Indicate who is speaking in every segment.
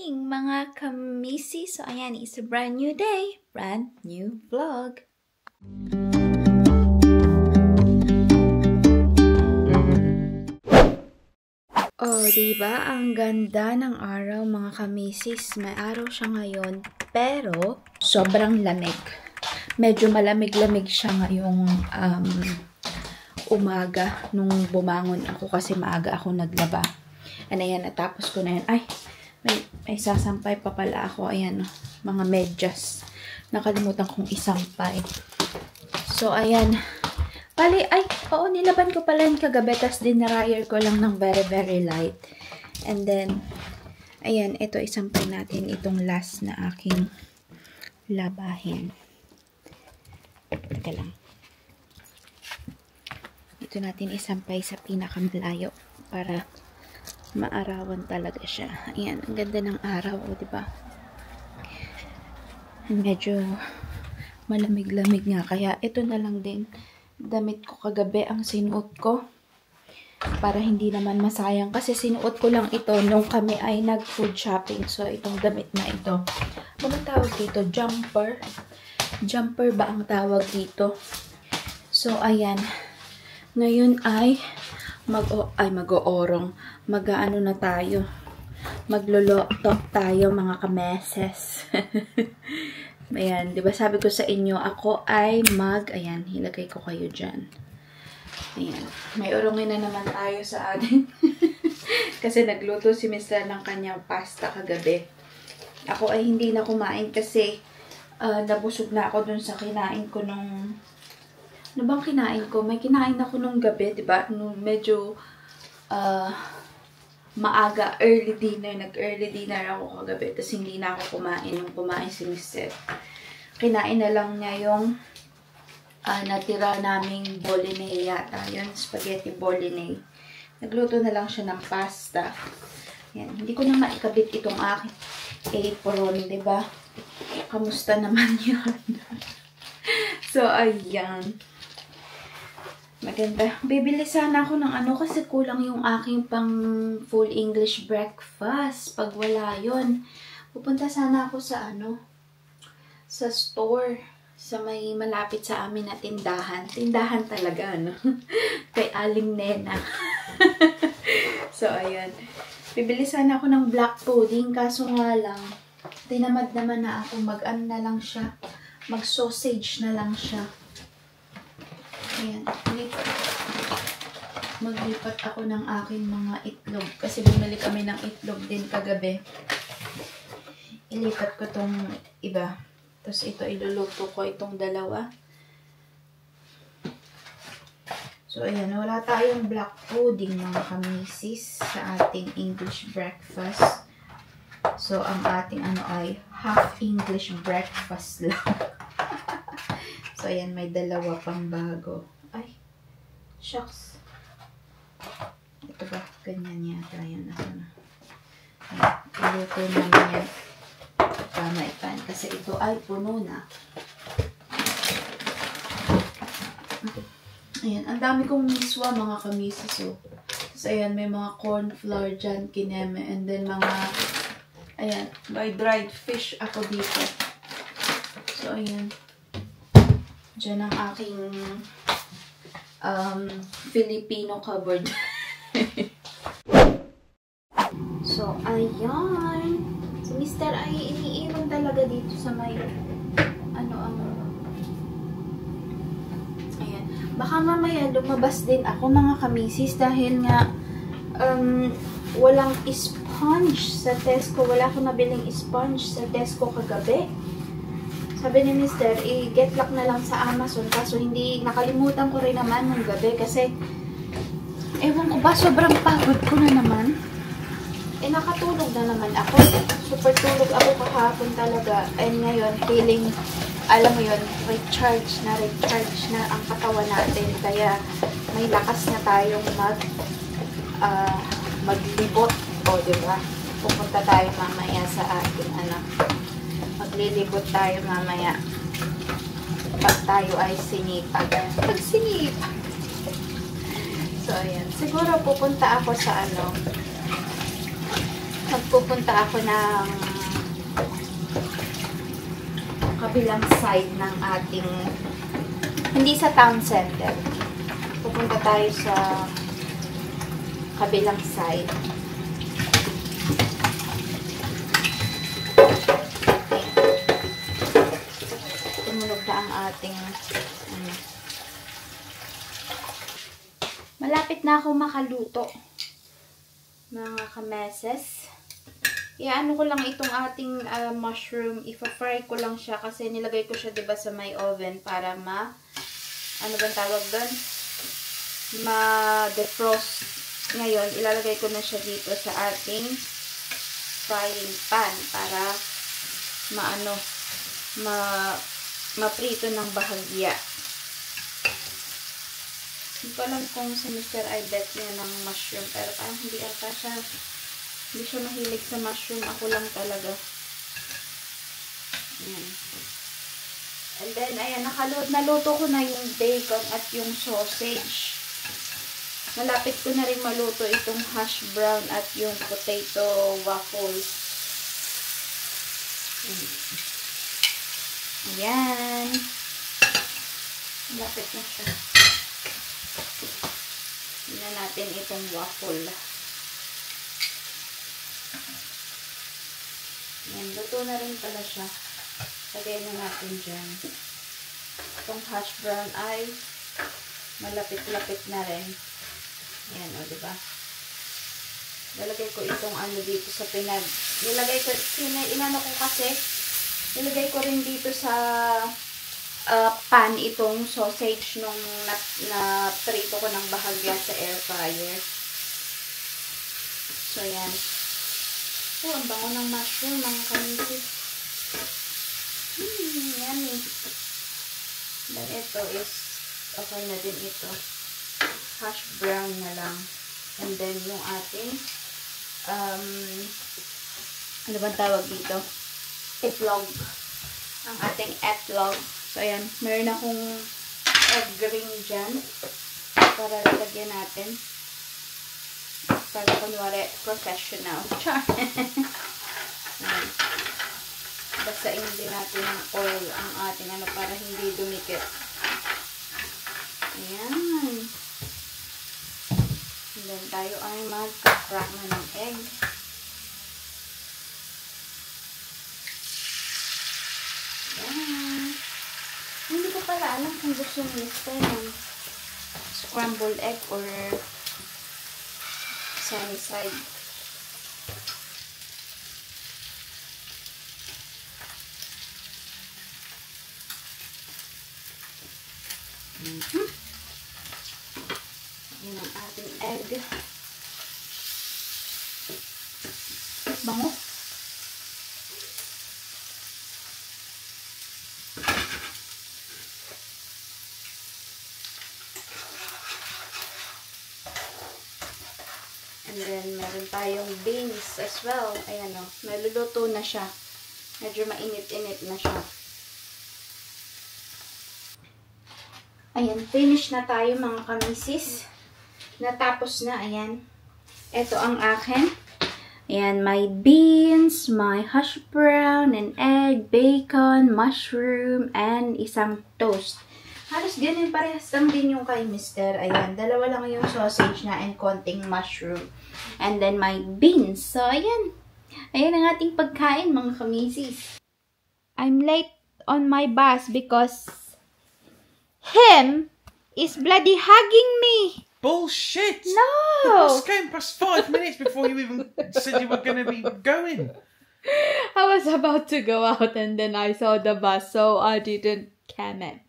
Speaker 1: morning mga kamisi! So ayan, it's a brand new day, brand new vlog. Oh, diba? Ang ganda ng araw mga kamisis. May araw siya ngayon, pero sobrang lamig. Medyo malamig-lamig siya ngayong umaga nung bumangon ako kasi maaga ako naglaba. And ayan, natapos ko na yan. Ay, may sasampay pa pala ako. Ayan, mga medyas. Nakalimutan kong isampay. So, ayan. Bali, ay, oo, nilaban ko pala yung kagabi. Tapos dinaryer ko lang ng very, very light. And then, ayan, ito isampay natin itong last na aking labahin. Teka lang. Ito natin isampay sa pinakamalayo para maarawan talaga siya. Ayan, ang ganda ng araw, diba? Medyo malamig-lamig nga. Kaya ito na lang din damit ko kagabi ang sinuot ko. Para hindi naman masayang. Kasi sinuot ko lang ito nung kami ay nag-food shopping. So, itong damit na ito. Ano tawag dito? Jumper. Jumper ba ang tawag dito? So, ayan. Ngayon ay mag-oorong. Mag-ano na tayo. Maglolotok tayo mga kameses. Ayan, di ba sabi ko sa inyo, ako ay ayan, hilagay ko kayo dyan. Ayan, may urongin na naman tayo sa atin. Kasi nagluto si Mr. ng kanyang pasta kagabi. Ako ay hindi na kumain kasi nabusog na ako dun sa kinain ko nung ano bang kinain ko? May kinain ako nung gabi, diba? Nung medyo maaga, early dinner. Nag-early dinner ako kagabi. Tapos hindi na ako kumain nung kumain si Mr. Kinain na lang niya yung natira naming bolognese yata. Yun, spaghetti bolognese. Nagluto na lang siya ng pasta. Yan. Hindi ko na maikabit itong aking apron, diba? Kamusta naman yun? So, ayan. Maganda. Bibili sana ako ng ano kasi kulang yung aking pang full English breakfast. Pag wala yun, pupunta sana ako sa sa store. Sa may malapit sa amin na tindahan. Tindahan talaga, no? Kay Aling Nena. So, ayan. Bibili sana ako ng black pudding. Kaso nga lang, tinamad naman na ako. Mag-ano na lang siya. Mag-sausage na lang siya. Ayan, maglipat ako ng aking mga itlog. Kasi bumili kami ng itlog din kagabi. Ilipat ko tong iba. Tapos ito, iluluto ko itong dalawa. So, ayan, wala tayong black pudding mga kamisis sa ating English breakfast. So, ang ating ay half English breakfast lang. So, ayan, may dalawa pang bago. Ay, shucks. Ito ba? Ganyan yata. Ayan, ako na. Iluto namin yan. Pamaipan. Kasi ito ay puno na. Ayan, ang dami kong miswa mga kamisis. Oh. So, ayan, may mga corn flour dyan, kineme. And then, ayan, may dried fish ako dito. So, ayan. Diyan ang aking Filipino cupboard. So, ayan. Si Mr. ay iniiwan talaga dito sa may ayan. Baka mamaya lumabas din ako mga kamisis dahil nga walang sponge sa Tesco. Wala akong nabiling sponge sa Tesco kagabi. Sabi ni Mr. i-get lock na lang sa Amazon. Kaso hindi, nakalimutan ko rin naman nung gabi. Kasi, ewan ko ba, sobrang pagod ko na naman. Nakatulog na naman ako. Super tulog ako kahapon talaga. And ngayon, feeling, alam mo yun, recharge na ang katawan natin. Kaya, may lakas na tayong maglibot. O, diba? Pupunta tayo mamaya sa ating maglilibot tayo mamaya pag tayo ay sinipag. Pag sinipag. So, ayan. Siguro pupunta ako sa pupunta ako ng kabilang side ng ating, hindi sa town center. Pupunta tayo sa kabilang side. Tumunog na ang ating malapit na ako makaluto, mga kameses. Iano ko lang itong ating mushroom. Ipa-fry ko lang siya kasi nilagay ko siya, diba, sa may oven para ano bang tawag doon? Ma-defrost. Ngayon, ilalagay ko na siya dito sa ating frying pan para ma-prito ng bahagya. Hindi ko alam kung si Mr. I bet niya ng mushroom, pero parang hindi ata siya. Hindi siya mahilig sa mushroom. Ako lang talaga. Ayan. And then, ayan, naluto ko na yung bacon at yung sausage. Malapit ko na rin maluto itong hash brown at yung potato waffles. Ayan. Malapit na siya. Tingnan natin itong waffle. Ayan, luto na rin pala siya. Lagay na natin dyan. Itong hash brown ay malapit-lapit na rin. Ayan, o, diba? Lalagay ko itong ano dito sa nilagay ko, inano ko kasi, nilagay ko rin dito sa pan itong sausage nung na-prito ko ng bahagya sa air fryer. So, ayan. Oh, ang bango ng mushroom, mga kamisis. Yummy. Then, ito is, okay na din ito. Hash brown na lang. And then, yung ating, ano bang tawag dito? Etlog. Ang ating etlog. So, ayan. Meron akong egg ring dyan. Para lalagyan natin. Para kunwari professional. Char! Basain din natin ng oil ang ating ano para hindi dumikit. Ayan. And then tayo ay mag-crack na ng egg. Ayan. Hindi ko pala alam kung gusto nyo ng scrambled egg or sunny side. Yan ang ating egg. Bango. And then, meron tayong beans as well. Ayan o. Naluluto na siya. Medyo mainit-init na siya. Ayan. Finish na tayo, mga kamisis. Natapos na. Ayan. Ito ang akin. Ayan. My beans, my hash brown, and egg, bacon, mushroom, and isang toast. Halos ganun, parehas lang din yung kay Mr. Ayan, dalawa lang yung sausage na and konting mushroom. And then my beans. So, ayan. Ayan ang ating pagkain, mga kamisis. I'm late on my bus because him is bloody hugging me.
Speaker 2: Bullshit!
Speaker 1: No!
Speaker 2: The bus came past 5 minutes before you even said you were going to be going.
Speaker 1: I was about to go out and then I saw the bus, so I didn't come in.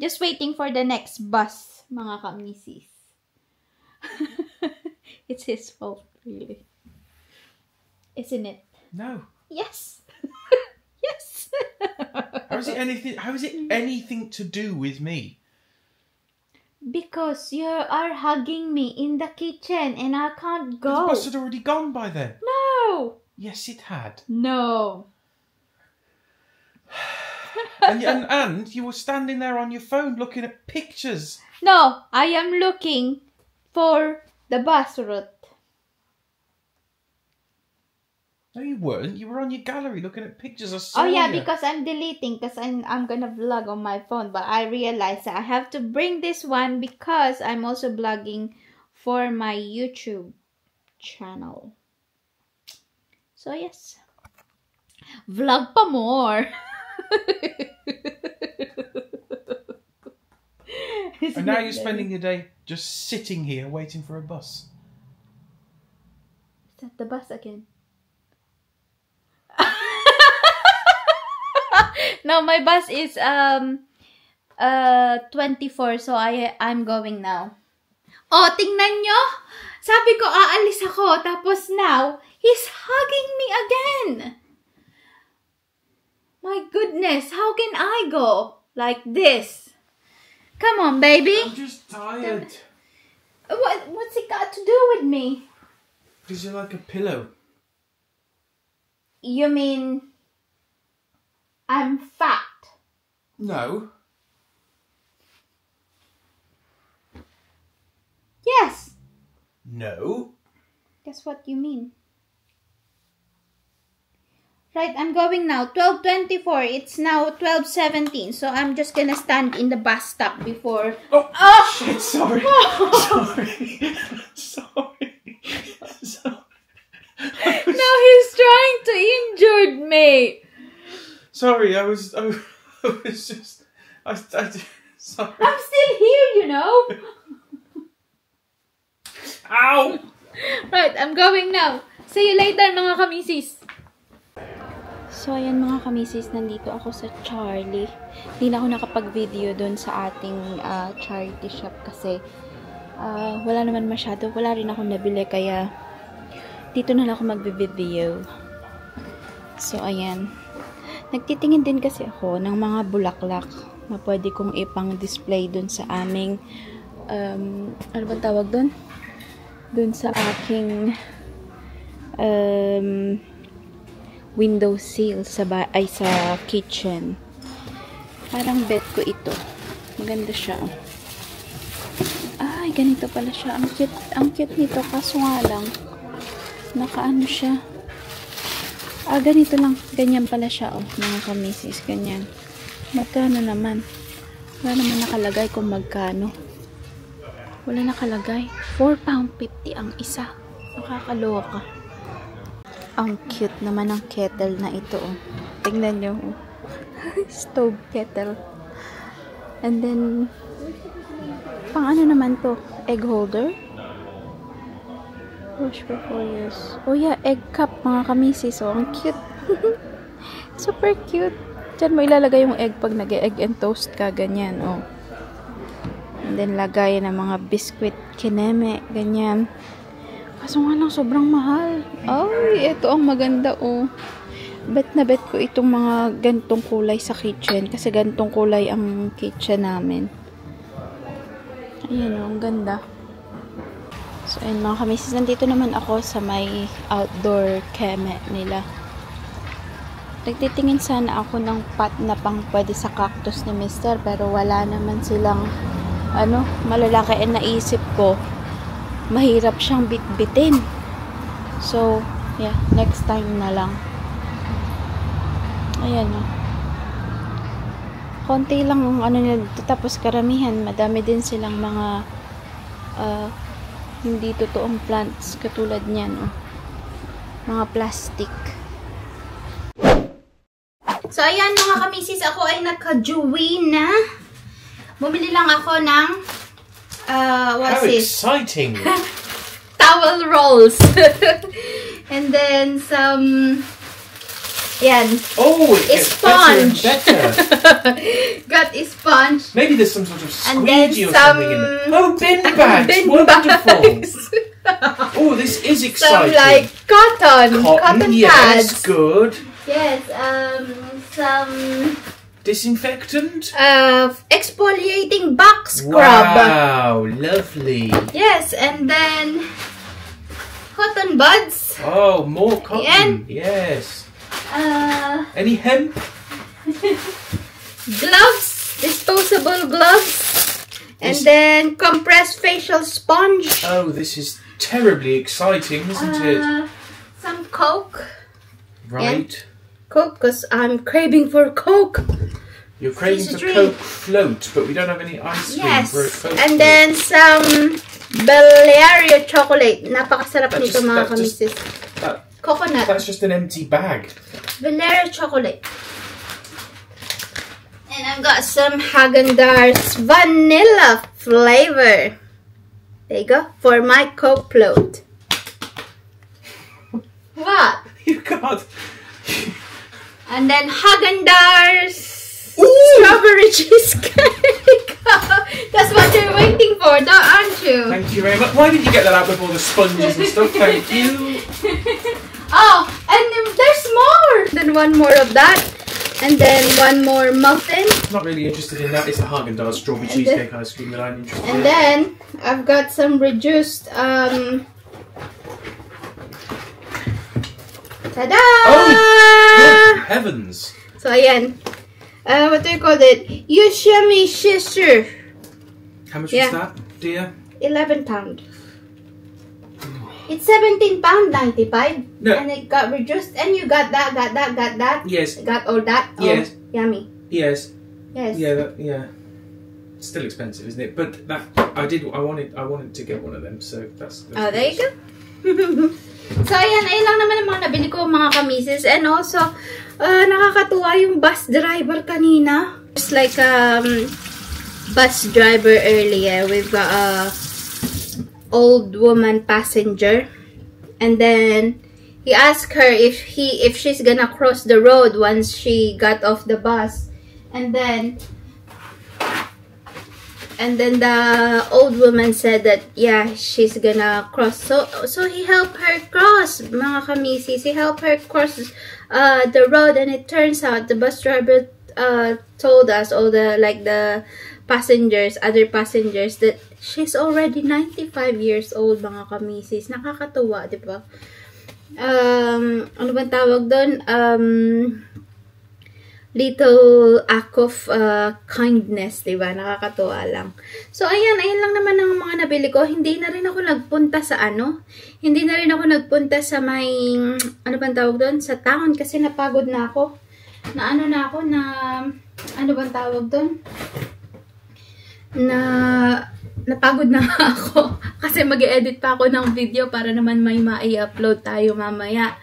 Speaker 1: Just waiting for the next bus, mga kamisis. It's his fault, really. Isn't it?
Speaker 2: No.
Speaker 1: Yes. Yes.
Speaker 2: How is it anything to do with me?
Speaker 1: Because you are hugging me in the kitchen and I can't go.
Speaker 2: The bus had already gone by then.
Speaker 1: No.
Speaker 2: Yes, it had.
Speaker 1: No.
Speaker 2: and you were standing there on your phone looking at pictures.
Speaker 1: No, I am looking for the bus route.
Speaker 2: No, you weren't. You were on your gallery looking at pictures. I saw
Speaker 1: Oh yeah,
Speaker 2: you.
Speaker 1: because I'm deleting because I'm gonna vlog on my phone. But I realized that I have to bring this one because I'm also vlogging for my YouTube channel. So yes, vlog pa more.
Speaker 2: And now you're spending your day just sitting here waiting for a bus.
Speaker 1: Is that the bus again? No, my bus is 24, so I'm going now. Oh, tingnan nyo! Sabi ko aalis ako, tapos now he's hugging me again. My goodness, how can I go like this? Come on, baby.
Speaker 2: I'm just tired.
Speaker 1: What's it got to do with me?
Speaker 2: Because you're like a pillow.
Speaker 1: You mean I'm fat?
Speaker 2: No.
Speaker 1: Yes.
Speaker 2: No.
Speaker 1: That's what you mean. Right, I'm going now. 12:24. It's now 12:17. So I'm just gonna stand in the bus stop before.
Speaker 2: Oh, shit, sorry. Sorry. Sorry.
Speaker 1: No, he's trying to injure me.
Speaker 2: Sorry, I was just, sorry.
Speaker 1: I'm still here, you know.
Speaker 2: Ow!
Speaker 1: Right, I'm going now. See you later, mga kamisis. So, ayan mga kamisis, nandito ako sa Charlie. Hindi na ako nakapag-video doon sa ating charity shop kasi wala naman masyado. Wala rin ako nabili kaya dito na lang ako mag-video. So, ayan. Nagtitingin din kasi ako ng mga bulaklak na pwede kong ipang-display doon sa aming ano ba tawag doon? Doon sa aking window sill sa kitchen. Parang bet ko ito. Maganda siya. Ay, ganito pala siya. Ang cute nito. Kaso nga lang, nakaano siya. Ganito lang. Ganyan pala siya, oh. Mga kamisis, ganyan. Magkano naman? Wala naman nakalagay kung magkano. Wala nakalagay. £4.50 ang isa. Nakakaloka. Ang cute naman ng kettle na ito, oh. Tingnan nyo, oh. Stove kettle. And then, pang ano naman to? Egg holder? Wash before use. Oh yeah, egg cup, mga kamisis. Oh, ang cute. Super cute. Diyan mo ilalagay yung egg pag nag-egg and toast ka. Ganyan, oh. And then, lagay ng mga biscuit kineme. Ganyan. Kaso nga lang, sobrang mahal. Ay, ito ang maganda, oh. Bet na bet ko itong mga gantong kulay sa kitchen. Kasi gantong kulay ang kitchen namin. Ayan, oh, ang ganda. So, ayun mga kamisis, nandito naman ako sa may outdoor keme nila. Nagtitingin sana ako ng pot na pang pwede sa cactus ni Mister, pero wala naman silang, malalaki. Naisip ko, mahirap siyang bitbitin. So, yeah, next time na lang. Ayan, oh. Konti lang ang nila dito, tapos karamihan, madami din silang mga, hindi totoong plants katulad niyan, oh. Mga plastic. So ayan mga kamisis, ako ay naka-Joey na. Bumili lang ako ng what's
Speaker 2: How
Speaker 1: this?
Speaker 2: exciting!
Speaker 1: Towel rolls. And then some
Speaker 2: Oh, it gets
Speaker 1: sponge.
Speaker 2: better and better.
Speaker 1: Got a sponge.
Speaker 2: Maybe there's some sort of
Speaker 1: And then
Speaker 2: squeegee or something in there. Oh, bin bags!
Speaker 1: Bin
Speaker 2: Wonderful!
Speaker 1: bags.
Speaker 2: Oh, this is
Speaker 1: Some
Speaker 2: exciting.
Speaker 1: like cotton
Speaker 2: yes,
Speaker 1: pads.
Speaker 2: good.
Speaker 1: Yes, some
Speaker 2: Disinfectant?
Speaker 1: exfoliating back scrub.
Speaker 2: Wow, lovely.
Speaker 1: Yes, and then cotton buds.
Speaker 2: Oh, more cotton.
Speaker 1: Yan.
Speaker 2: Yes. Any hemp?
Speaker 1: Gloves, disposable gloves. And then compressed facial sponge.
Speaker 2: Oh, this is terribly exciting, isn't it?
Speaker 1: Some Coke.
Speaker 2: Right.
Speaker 1: Coke, because I'm craving for Coke.
Speaker 2: You're craving
Speaker 1: Fizzy
Speaker 2: for
Speaker 1: drink.
Speaker 2: Coke float, but we don't have any ice cream
Speaker 1: Yes.
Speaker 2: for a Coke
Speaker 1: And
Speaker 2: float.
Speaker 1: then some Valeria chocolate. Napakasarap
Speaker 2: That's
Speaker 1: nito
Speaker 2: just-
Speaker 1: mga
Speaker 2: that's just-
Speaker 1: kamisis. Coconut.
Speaker 2: That's just an empty bag.
Speaker 1: Valeria chocolate. And I've got some Haagen-Dazs vanilla flavor. There you go. For my Coke float. What?
Speaker 2: You can't.
Speaker 1: And then Haagen-Dazs strawberry cheesecake. That's what you're waiting for, aren't you?
Speaker 2: Thank you very much. Why did you get that out with all the sponges and stuff? Thank you.
Speaker 1: Oh, and then there's more. Then one more of that. And then one more muffin.
Speaker 2: Not really interested in that. It's the Haagen-Dazs strawberry cheesecake ice cream that I'm interested in.
Speaker 1: And then I've got some reduced tada!
Speaker 2: Oh, good heavens.
Speaker 1: So ayan. What do you call it? Yoshimi Shisu.
Speaker 2: How much
Speaker 1: Yeah.
Speaker 2: was that, dear?
Speaker 1: £11. It's £17.95.
Speaker 2: No.
Speaker 1: And it got reduced. And you got that.
Speaker 2: Yes.
Speaker 1: Got all that.
Speaker 2: Yes.
Speaker 1: Oh, yummy.
Speaker 2: Yes.
Speaker 1: Yes.
Speaker 2: Yeah. It's still expensive, isn't it? But that I wanted to get one of them, so that's
Speaker 1: Oh, there you go. So, ayan lang naman ang mga nabili ko mga kamisis. And also, nakakatuwa yung bus driver kanina. Just like bus driver earlier, we've got a old woman passenger. And then, he asked her if she's gonna cross the road once she got off the bus. And then the old woman said that, yeah, she's gonna cross. So he helped her cross, mga kamisis. He helped her cross the road, and it turns out the bus driver told us, all the other passengers, that she's already 95 years old, mga kamisis. Nakakatuwa, di ba? Ano bang tawag doon? Little act of kindness, diba? Nakakatuwa lang. So, ayan lang naman ang mga nabili ko. Hindi na rin ako nagpunta sa Hindi na rin ako nagpunta sa may, ano bang tawag doon? Sa town, kasi napagod na ako. Ano bang tawag doon? Napagod na ako. Kasi mag-edit pa ako ng video para naman may ma-i-upload tayo mamaya.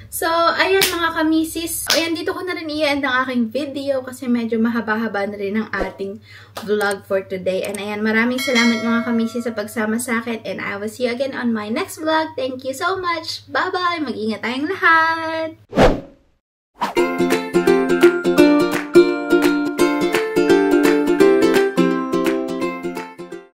Speaker 1: So, ayan mga kamisis. Ayan, dito ko na rin i-end ang aking video kasi medyo mahaba-haba na rin ang ating vlog for today. And ayan, maraming salamat mga kamisis sa pagsama sa akin. And I will see you again on my next vlog. Thank you so much. Bye-bye! Mag-ingat tayong lahat!